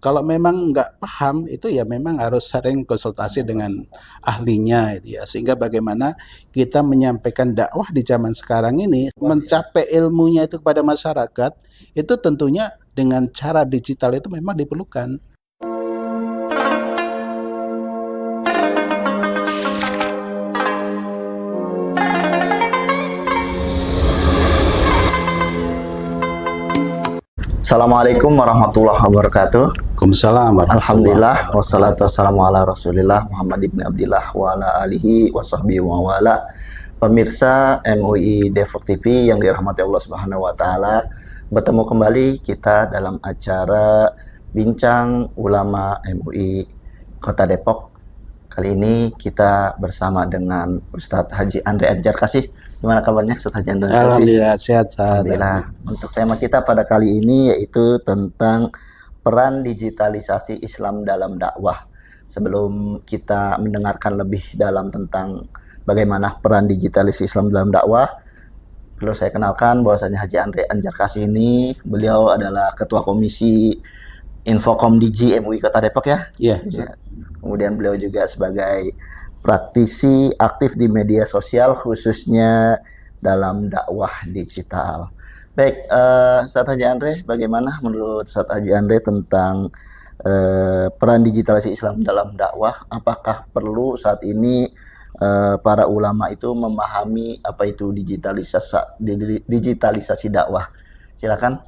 Kalau memang nggak paham itu ya memang harus sering konsultasi dengan ahlinya itu ya. Sehingga bagaimana kita menyampaikan dakwah di zaman sekarang ini mencapai ilmunya itu kepada masyarakat itu tentunya dengan cara digital itu memang diperlukan. Assalamualaikum warahmatullahi wabarakatuh. Waalaikumsalam warahmatullahi Alhamdulillah wabarakatuh. wassalatu wassalamu ala Rasulillah Muhammad ibn Abdillah wa ala alihi wa sahbihi wa wala. Pemirsa MUI Depok TV yang dirahmati Allah Subhanahu wa taala, bertemu kembali kita dalam acara Bincang Ulama MUI Kota Depok. Kali ini kita bersama dengan Ustadz Haji Andre Anjar Kasih. Gimana kabarnya Ustadz Haji Andre Kasih? Alhamdulillah sehat. Alhamdulillah. Untuk tema kita pada kali ini yaitu tentang peran digitalisasi Islam dalam dakwah. Sebelum kita mendengarkan lebih dalam tentang bagaimana peran digitalisasi Islam dalam dakwah, perlu saya kenalkan bahwasanya Haji Andre Anjar Kasih ini, beliau adalah Ketua Komisi Infokom Digi MUI Kota Depok ya. Iya. Kemudian beliau juga sebagai praktisi aktif di media sosial khususnya dalam dakwah digital. Baik, Ustadz Haji Andre, bagaimana menurut Ustadz Haji Andre tentang peran digitalisasi Islam dalam dakwah? Apakah perlu saat ini para ulama itu memahami apa itu digitalisasi dakwah? Silakan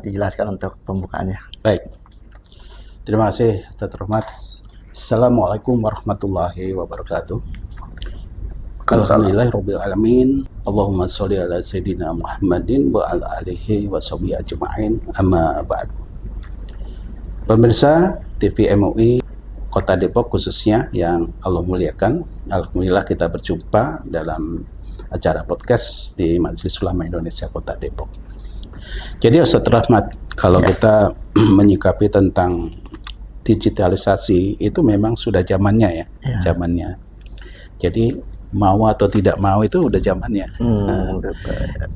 dijelaskan untuk pembukaannya. Baik. Terima kasih, Ustadz Rahmat. Assalamualaikum warahmatullahi wabarakatuh. Alhamdulillahirabbil alamin. Allahumma sholli ala sayyidina Muhammadin wa ala alihi wa sahbihi ajma'in. Amma ba'd. Pemirsa TV MUI Kota Depok khususnya yang Allah muliakan, alhamdulillah kita berjumpa dalam acara podcast di Majelis Ulama Indonesia Kota Depok. Jadi Ustadz Rahmat, kalau kita menyikapi tentang digitalisasi itu memang sudah zamannya ya. Zamannya. Jadi mau atau tidak mau itu udah zamannya.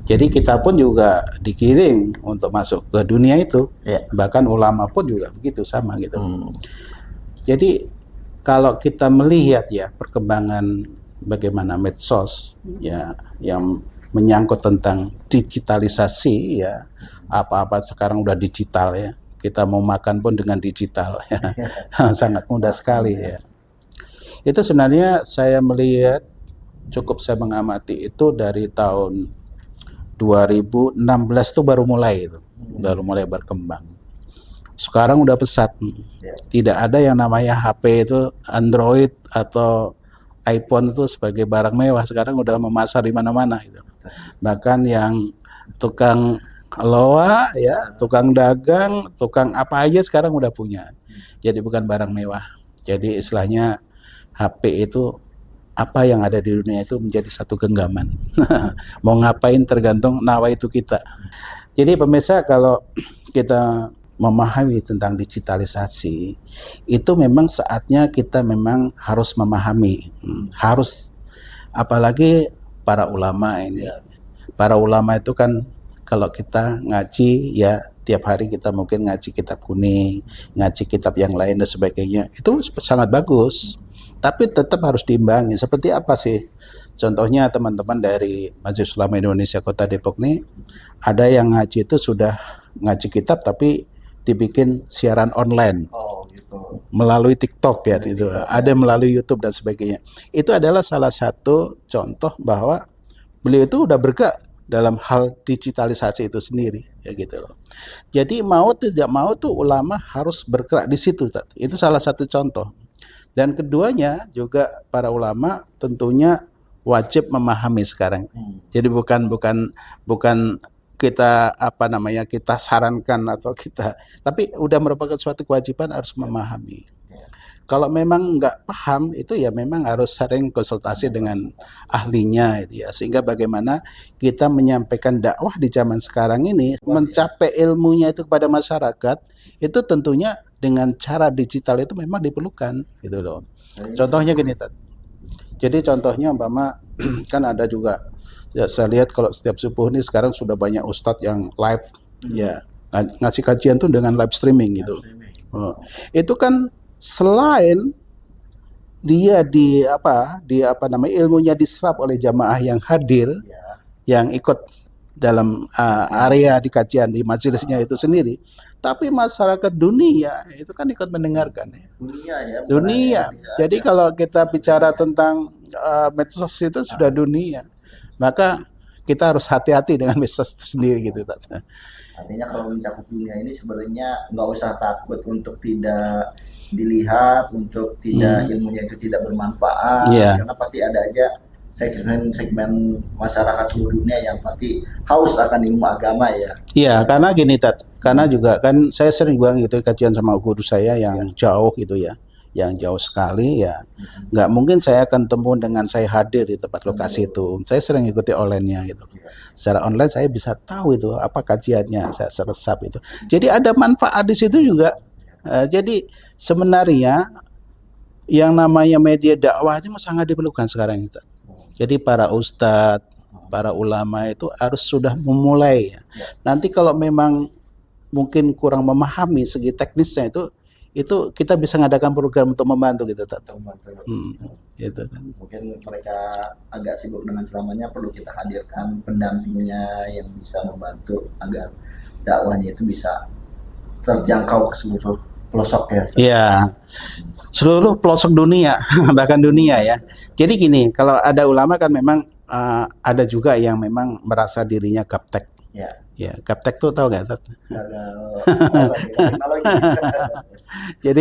Jadi kita pun juga digiring untuk masuk ke dunia itu. Bahkan ulama pun juga begitu sama gitu. Jadi kalau kita melihat ya perkembangan bagaimana medsos ya yang menyangkut tentang digitalisasi ya, apa-apa sekarang udah digital ya. Kita mau makan pun dengan digital ya. Sangat mudah sekali ya. Itu sebenarnya saya melihat cukup saya mengamati itu dari tahun 2016 itu baru mulai itu. Baru mulai berkembang. Sekarang udah pesat. Tidak ada yang namanya HP itu Android atau iPhone itu sebagai barang mewah. Sekarang udah memasar di mana-mana gitu. Bahkan yang tukang loa ya, tukang dagang, tukang apa aja sekarang udah punya. Jadi bukan barang mewah. Jadi istilahnya HP itu apa yang ada di dunia itu menjadi satu genggaman. Mau ngapain tergantung nawaitu kita. Jadi pemirsa, kalau kita memahami tentang digitalisasi itu memang saatnya kita memang harus memahami. Harus, apalagi para ulama ini. Para ulama itu kan kalau kita ngaji ya tiap hari kita mungkin ngaji kitab kuning, ngaji kitab yang lain dan sebagainya. Itu sangat bagus. Tapi tetap harus diimbangi. Seperti apa sih? Contohnya teman-teman dari Majelis Ulama Indonesia Kota Depok nih, ada yang ngaji itu sudah ngaji kitab tapi dibikin siaran online. Melalui TikTok ya gitu. Ada melalui YouTube dan sebagainya. Itu adalah salah satu contoh bahwa beliau itu udah bergerak dalam hal digitalisasi itu sendiri ya gitu loh. Jadi mau tidak mau tuh ulama harus bergerak di situ. Itu salah satu contoh. Dan keduanya juga para ulama tentunya wajib memahami sekarang. Jadi bukan kita kita sarankan atau kita, tapi udah merupakan suatu kewajiban harus memahami. Kalau memang nggak paham itu ya memang harus sering konsultasi dengan ahlinya itu ya, sehingga bagaimana kita menyampaikan dakwah di zaman sekarang ini mencapai ilmunya itu kepada masyarakat itu tentunya dengan cara digital itu memang diperlukan gitu loh. Contohnya gini jadi contohnya umpama kan ada juga ya, saya lihat kalau setiap subuh ini sekarang sudah banyak ustadz yang live ya ngasih kajian tuh dengan live streaming gitu. Oh, itu kan selain dia di apa namanya ilmunya diserap oleh jamaah yang hadir, Ya, yang ikut dalam area di kajian di majelisnya itu sendiri, tapi masyarakat dunia itu kan ikut mendengarkan ya. dunia ya, bukan hanya Dunia. Indonesia Jadi aja. kalau kita bicara tentang medsos itu sudah dunia, maka kita harus hati-hati dengan medsos itu sendiri gitu. Artinya kalau mencakup dunia ini sebenarnya nggak usah takut untuk tidak dilihat, untuk tidak ilmunya itu tidak bermanfaat, Iya. karena pasti ada aja segmen-segmen masyarakat seluruh dunia yang pasti haus akan ilmu agama ya. Iya, karena gini Tat, karena juga kan saya sering bilang gitu kajian sama guru saya yang jauh gitu ya, yang jauh sekali ya, nggak mungkin saya akan temu dengan saya hadir di tempat lokasi itu. Saya sering ikuti online-nya gitu. Secara online saya bisa tahu itu apa kajiannya, saya seresap itu. Jadi ada manfaat di situ juga. Jadi sebenarnya yang namanya media dakwah itu sangat diperlukan sekarang itu. Jadi para ustadz, para ulama itu harus sudah memulai. Nanti kalau memang mungkin kurang memahami segi teknisnya itu kita bisa ngadakan program untuk membantu gitu, Tat. Gitu kan. Mungkin mereka agak sibuk dengan ceramahnya, perlu kita hadirkan pendampingnya yang bisa membantu agar dakwahnya itu bisa terjangkau ke seluruh pelosok ya. Iya, seluruh pelosok dunia, bahkan dunia ya. Jadi gini, kalau ada ulama kan memang ada juga yang memang merasa dirinya gaptek. Ya. Ya, gaptek tuh tahu nggak? Teknologi. Jadi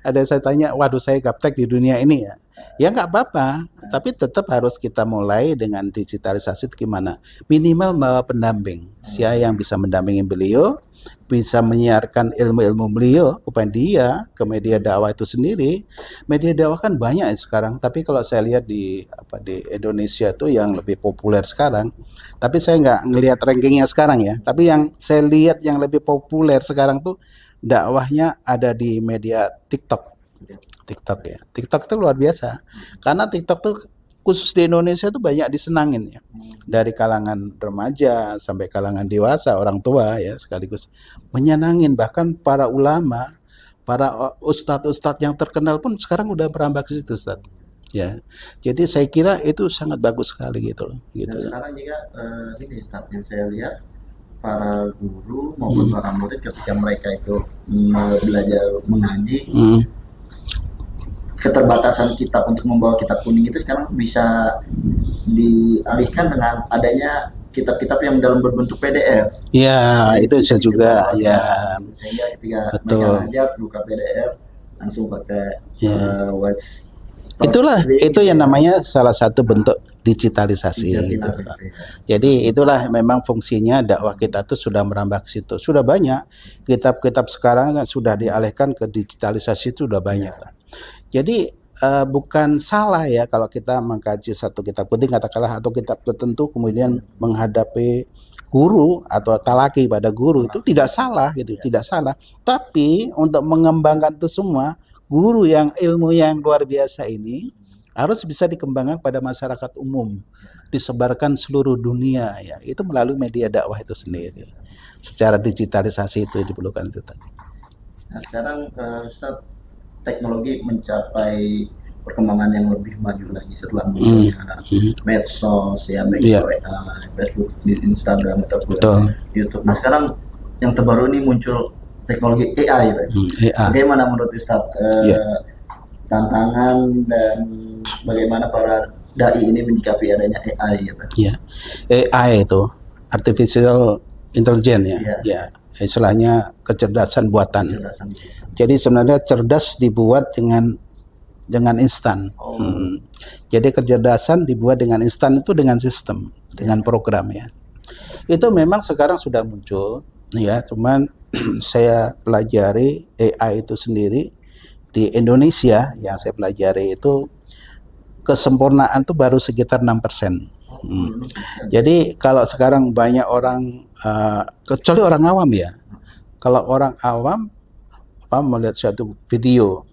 ada saya tanya, waduh saya gaptek di dunia ini ya. Ya nggak apa-apa, tapi tetap harus kita mulai dengan digitalisasi itu gimana? Minimal bawa pendamping, siapa yang bisa mendampingi beliau, bisa menyiarkan ilmu-ilmu beliau kepada dia ke media dakwah itu sendiri. Media dakwah kan banyak sekarang, tapi kalau saya lihat di Indonesia itu yang lebih populer sekarang, tapi saya nggak ngelihat rankingnya sekarang ya, tapi yang saya lihat yang lebih populer sekarang tuh dakwahnya ada di media TikTok ya. TikTok itu luar biasa, karena TikTok tuh khusus di Indonesia tuh banyak disenangin ya, dari kalangan remaja sampai kalangan dewasa, orang tua ya, sekaligus menyenangin. Bahkan para ulama, para ustadz-ustadz yang terkenal pun sekarang udah merambah ke situ, Ustadz. Ya, jadi saya kira itu sangat bagus sekali gitu loh. Gitu. Dan sekarang juga ini Ustaz, yang saya lihat para guru maupun para murid ketika mereka itu belajar mengaji, keterbatasan kitab untuk membawa kitab kuning itu sekarang bisa dialihkan dengan adanya kitab-kitab yang dalam berbentuk PDF. Ya, itu saya juga ya. Sehingga ketika betul. mereka aja buka PDF langsung pakai watch. Itulah itu yang namanya salah satu bentuk digitalisasi. Gitu. Jadi itulah memang fungsinya dakwah kita tuh sudah merambah ke situ. Sudah banyak kitab-kitab sekarang sudah dialihkan ke digitalisasi itu sudah banyak. Jadi bukan salah ya kalau kita mengkaji satu kitab kuning katakanlah atau kitab tertentu kemudian menghadapi guru atau talaki pada guru itu tidak salah gitu, tidak salah. Tapi untuk mengembangkan itu semua guru yang ilmu yang luar biasa ini harus bisa dikembangkan pada masyarakat umum, disebarkan seluruh dunia ya. Itu melalui media dakwah itu sendiri. Secara digitalisasi itu diperlukan itu. Nah, sekarang Ustaz, teknologi mencapai perkembangan yang lebih maju lagi setelah munculnya medsos ya, baik Facebook, Instagram ataupun YouTube. Nah, sekarang yang terbaru ini muncul teknologi AI, bagaimana menurut Ustaz tantangan dan bagaimana para dai ini menyikapi adanya AI? AI itu artificial intelligence ya, istilahnya kecerdasan buatan. Jadi sebenarnya cerdas dibuat dengan instan. Jadi kecerdasan dibuat dengan instan itu dengan sistem, dengan program ya. Itu memang sekarang sudah muncul ya, cuman saya pelajari AI itu sendiri di Indonesia yang saya pelajari itu kesempurnaan itu baru sekitar 6%. Jadi kalau sekarang banyak orang kecuali orang awam ya. Kalau orang awam melihat suatu video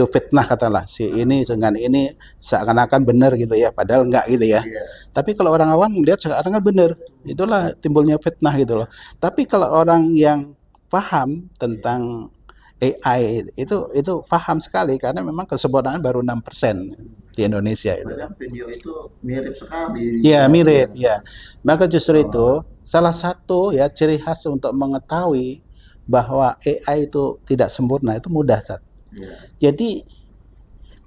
fitnah katakanlah si ini dengan ini seakan-akan benar gitu ya, padahal enggak gitu ya. Tapi kalau orang awam melihat seakan-akan benar, itulah timbulnya fitnah gitu loh. Tapi kalau orang yang paham tentang AI itu paham sekali karena memang kesempurnaan baru 6% di Indonesia itu. Padahal video itu mirip sekali. Iya, mirip, ya. Maka justru itu salah satu ya ciri khas untuk mengetahui bahwa AI itu tidak sempurna itu mudah, Tat. Iya. Jadi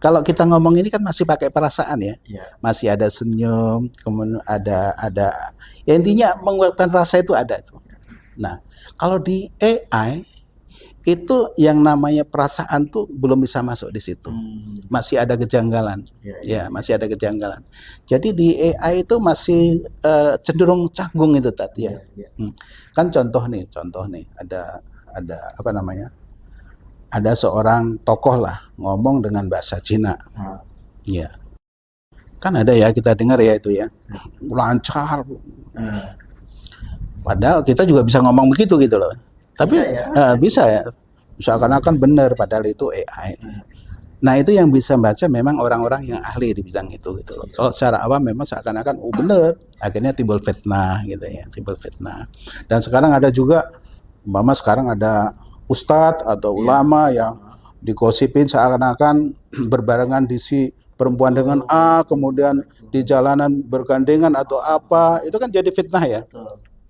kalau kita ngomong ini kan masih pakai perasaan ya. Iya. Masih ada senyum, kemudian ada ya intinya menguapkan rasa itu ada tuh. Nah, kalau di AI itu yang namanya perasaan tuh belum bisa masuk di situ. Masih ada kejanggalan. Ya, masih ada kejanggalan. Jadi di AI itu masih cenderung canggung itu tadi ya. Kan contoh nih, ada apa namanya? Ada seorang tokoh lah ngomong dengan bahasa Cina. Ya. Kan ada ya kita dengar ya itu ya. Lancar. Padahal kita juga bisa ngomong begitu gitu loh. Tapi bisa ya, seakan-akan benar padahal itu AI. Nah itu yang bisa baca memang orang-orang yang ahli di bidang itu gitu loh. Kalau secara awam memang seakan-akan benar, akhirnya timbul fitnah gitu ya, timbul fitnah. Dan sekarang ada juga, umpama sekarang ada ustadz atau ulama yang digosipin seakan-akan berbarengan di si perempuan dengan A, kemudian di jalanan bergandengan atau apa, itu kan jadi fitnah ya.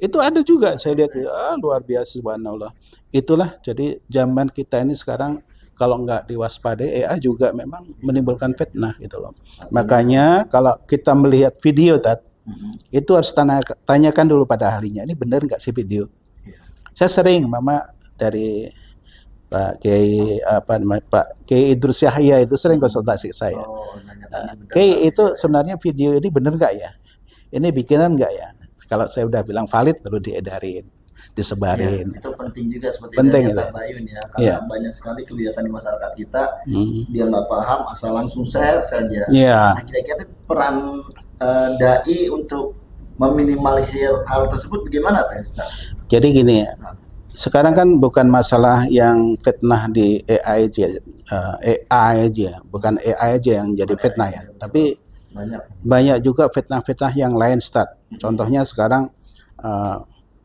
Itu ada juga saya lihat luar biasa subhanallah. Itulah jadi zaman kita ini sekarang kalau nggak diwaspadai AI juga memang menimbulkan fitnah gitu loh. Makanya kalau kita melihat video itu harus tanyakan dulu pada ahlinya, ini benar nggak sih video. Saya sering mama dari Pak Kiai Idrus Yahya itu sering konsultasi saya. Kiai itu sebenarnya video ini benar nggak ya? Ini bikinan nggak ya? Kalau saya udah bilang valid baru diedarin, disebarin. Ya, itu penting juga seperti penting Pak Bayun ya, karena banyak sekali kebiasaan di masyarakat kita dia nggak paham asal langsung share saja. Nah, kira-kira peran dai untuk meminimalisir hal tersebut bagaimana Teh? Jadi gini ya, sekarang kan bukan masalah yang fitnah di AI aja, bukan AI aja yang jadi fitnah ya, tapi banyak juga fitnah-fitnah yang lain start. Contohnya sekarang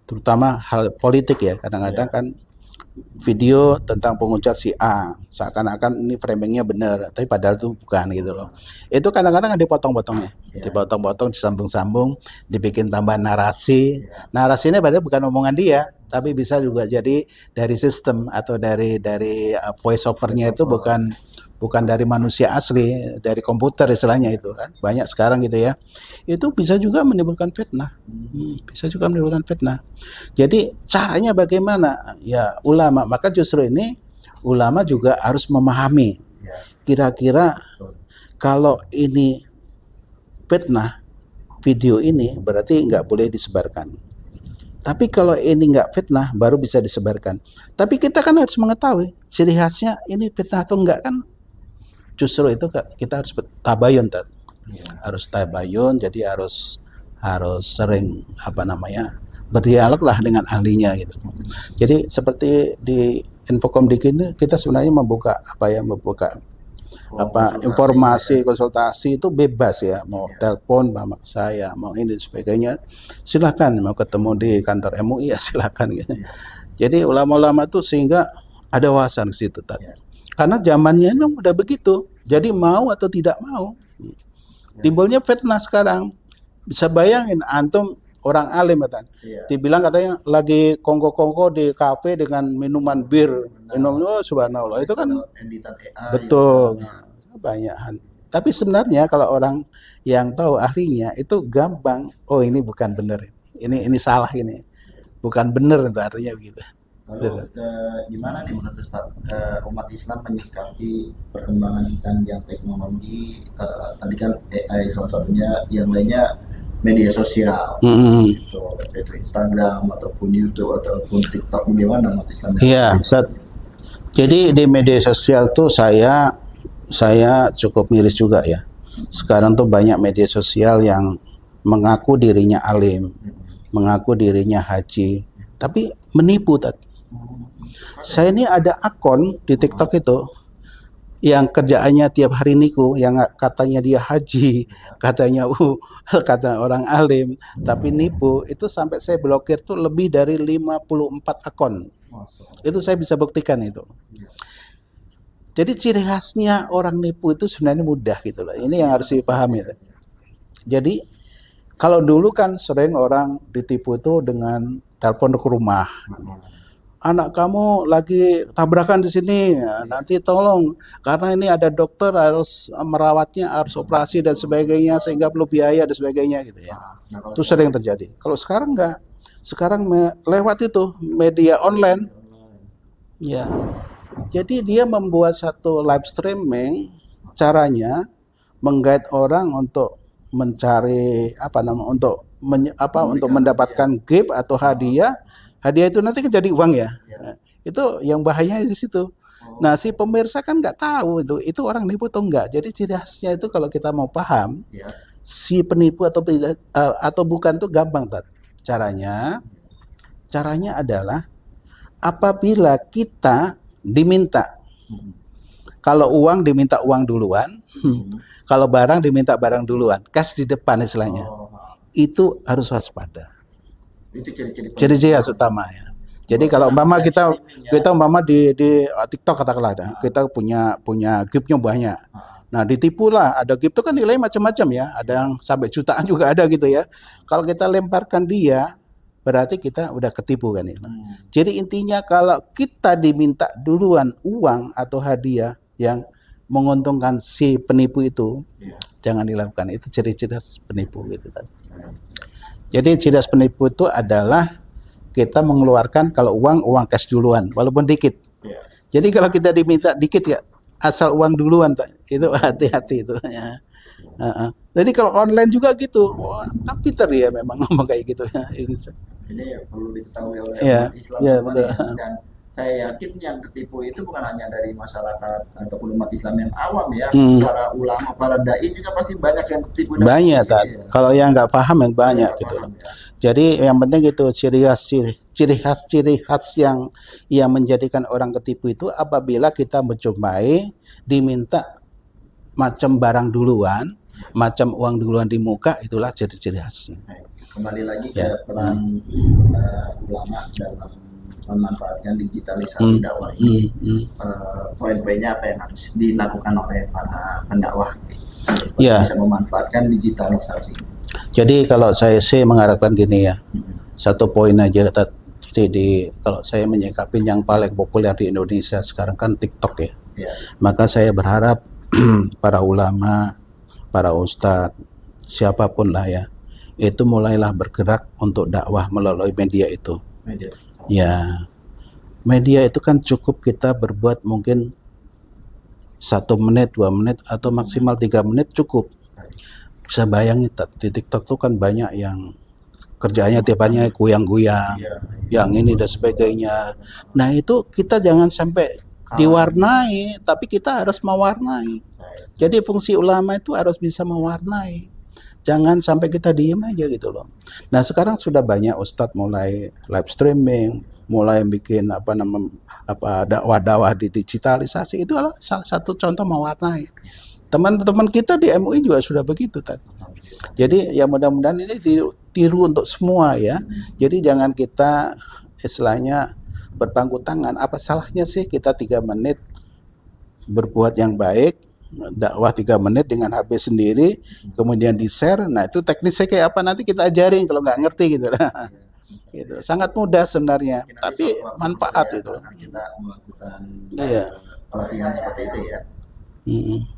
terutama hal politik ya, kadang-kadang kan video tentang pengucat si A seakan-akan ini framingnya benar tapi padahal itu bukan gitu loh. Itu kadang-kadang ada dipotong-potongnya, dipotong-potong, disambung-sambung, dibikin tambah narasi. Narasinya padahal bukan omongan dia, tapi bisa juga jadi dari sistem atau dari voice overnya itu bukan dari manusia asli, dari komputer istilahnya itu kan. Banyak sekarang gitu ya. Itu bisa juga menimbulkan fitnah. Bisa juga menimbulkan fitnah. Jadi caranya bagaimana? Ya ulama, maka justru ini ulama juga harus memahami. Kira-kira kalau ini fitnah, video ini berarti nggak boleh disebarkan. Tapi kalau ini nggak fitnah, baru bisa disebarkan. Tapi kita kan harus mengetahui ciri khasnya ini fitnah atau enggak kan. Justru itu kita harus tabayun, harus tabayun. Jadi harus sering berdialog lah dengan ahlinya gitu. Jadi seperti di Infokomdik ini kita sebenarnya membuka informasi konsultasi itu bebas ya, mau telepon sama saya, mau ini dan sebagainya, silakan. Mau ketemu di kantor MUI ya silakan gitu. Jadi ulama-ulama itu sehingga ada wawasan ke situ karena zamannya memang udah begitu. Jadi mau atau tidak mau timbulnya fitnah sekarang. Bisa bayangin antum orang alim dibilang katanya lagi kongko-kongko di kafe dengan minuman bir, subhanallah, itu kan betul banyak. Tapi sebenarnya kalau orang yang tahu ahlinya itu gampang, ini bukan benar, ini salah, ini bukan benar, itu artinya begitu. Lalu gimana nih menurut Ustaz umat Islam menyikapi perkembangan canggih teknologi, tadi kan AI salah satunya, yang lainnya media sosial, itu Instagram ataupun YouTube ataupun TikTok, bagaimana umat Islam? Iya, Ustaz. Jadi di media sosial tuh saya cukup miris juga ya. Sekarang tuh banyak media sosial yang mengaku dirinya alim, mengaku dirinya haji, tapi menipu. Saya ini ada akun di TikTok itu yang kerjaannya tiap hari niku, yang katanya dia haji, katanya kata orang alim, tapi nipu. Itu sampai saya blokir tuh lebih dari 54 akun. Itu saya bisa buktikan itu. Jadi ciri khasnya orang nipu itu sebenarnya mudah gitu loh. Ini yang harus dipahami. Jadi kalau dulu kan sering orang ditipu itu dengan telepon ke rumah. Anak kamu lagi tabrakan di sini, nanti tolong karena ini ada dokter harus merawatnya, harus operasi dan sebagainya sehingga perlu biaya dan sebagainya gitu ya. Itu sering terjadi. Kalau sekarang enggak. Sekarang lewat itu media online. Ya. Jadi dia membuat satu live streaming, caranya menggait orang untuk mencari untuk mendapatkan gift atau hadiah. Hadiah itu nanti jadi uang ya. Itu yang bahayanya di situ. Nah, si pemirsa kan nggak tahu itu orang nipu atau enggak. Jadi ciri khasnya itu kalau kita mau paham si penipu atau bukan tuh gampang, Tat. Caranya adalah apabila kita diminta, kalau uang diminta uang duluan, kalau barang diminta barang duluan, cash di depan istilahnya, itu harus waspada. Itu ciri-ciri utama ya. Jadi kalau umpama kita umpama di TikTok katakanlah kita punya giftnya banyak. Nah, ditipulah, ada gift itu kan nilai macam-macam ya, ada yang sampai jutaan juga ada gitu ya. Kalau kita lemparkan dia, berarti kita udah ketipu kan ya. Jadi intinya kalau kita diminta duluan uang atau hadiah yang menguntungkan si penipu itu, jangan dilakukan. Itu ciri-ciri penipu gitu kan. Jadi ciri khas penipu itu adalah kita mengeluarkan kalau uang cash duluan, walaupun dikit. Jadi kalau kita diminta dikit ya, asal uang duluan, itu hati-hati itu. Ya. Jadi kalau online juga gitu, Peter ya memang ngomong kayak gitu. Ini perlu diketahui oleh umat Islam betul. Dan saya yakin yang ketipu itu bukan hanya dari masyarakat ataupun umat Islam yang awam ya, para ulama, para dai juga pasti banyak yang ketipu. Banyak, kalau yang nggak paham yang banyak gitu. Ya. Jadi yang penting itu ciri khas yang menjadikan orang ketipu itu apabila kita menjumpai diminta macam barang duluan, macam uang duluan di muka, itulah ciri-ciri khasnya. Kembali lagi ke peran ulama dalam memanfaatkan digitalisasi dakwah ini, poin-poinnya apa yang harus dilakukan oleh para pendakwah bisa memanfaatkan digitalisasi. Jadi kalau saya sih mengharapkan gini ya, satu poin aja. Jadi kalau saya menyikapi yang paling populer di Indonesia sekarang kan TikTok ya. Maka saya berharap para ulama, para ustadz, siapapun lah ya, itu mulailah bergerak untuk dakwah melalui media itu. Ya, media itu kan cukup kita berbuat mungkin 1 menit, 2 menit, atau maksimal 3 menit cukup. Bisa bayangin, di TikTok tuh kan banyak yang kerjanya tiap harinya goyang-goyang, yang ini dan sebagainya. Nah itu kita jangan sampai diwarnai, tapi kita harus mewarnai. Jadi fungsi ulama itu harus bisa mewarnai. Jangan sampai kita diem aja gitu loh. Nah sekarang sudah banyak ustadz mulai live streaming, mulai bikin dakwah-dakwah di digitalisasi. Itu adalah salah satu contoh mewarnai. Teman-teman kita di MUI juga sudah begitu tadi. Jadi ya mudah-mudahan ini tiru untuk semua ya. Jadi jangan kita istilahnya berpangku tangan. Apa salahnya sih kita 3 menit berbuat yang baik, dakwah 3 menit dengan HP sendiri, kemudian di-share. Nah itu teknisnya kayak apa nanti kita ajarin kalau nggak ngerti gitu. Gitu. Sangat mudah sebenarnya, tapi manfaat itu. Kita melakukan pelatihan seperti itu ya.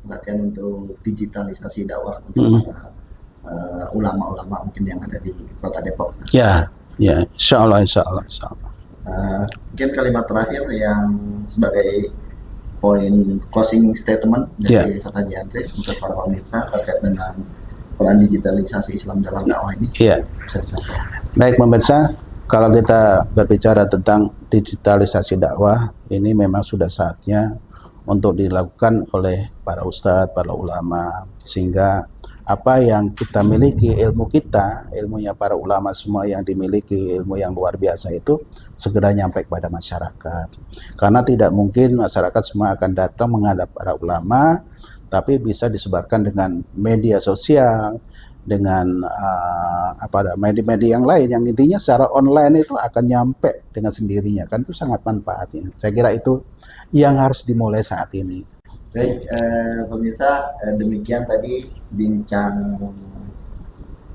Pelatihan untuk digitalisasi dakwah untuk ulama-ulama mungkin yang ada di Kota Depok. Ya, insya Allah. Mungkin kalimat terakhir yang sebagai poin closing statement dari Ustaz Haji Andre untuk para pemirsa terkait dengan peran digitalisasi Islam dalam dakwah ini. Baik pemirsa, kalau kita berbicara tentang digitalisasi dakwah, ini memang sudah saatnya untuk dilakukan oleh para ustadz, para ulama, sehingga apa yang kita miliki, ilmunya para ulama semua yang dimiliki, ilmu yang luar biasa itu segera nyampe kepada masyarakat. Karena tidak mungkin masyarakat semua akan datang menghadap para ulama, tapi bisa disebarkan dengan media sosial, dengan media-media yang lain yang intinya secara online itu akan nyampe dengan sendirinya, kan itu sangat manfaatnya. Saya kira itu yang harus dimulai saat ini. Baik, pemirsa, demikian tadi bincang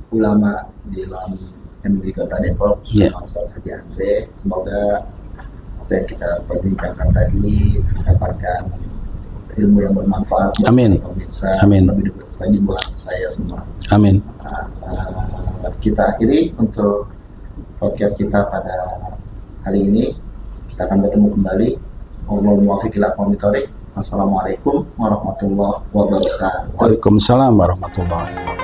ulama di dalam MUI Kota Depok Yeah. sama Ustaz Haji Andre. Semoga apa yang kita perbincangkan tadi mendapatkan ilmu yang bermanfaat buat Amin. pemirsa, Amin. lebih bagi buat saya semua. Amin. Kita akhiri untuk podcast kita pada hari ini. Kita akan bertemu kembali. Assalamualaikum warahmatullahi wabarakatuh. Waalaikumsalam warahmatullahi wabarakatuh.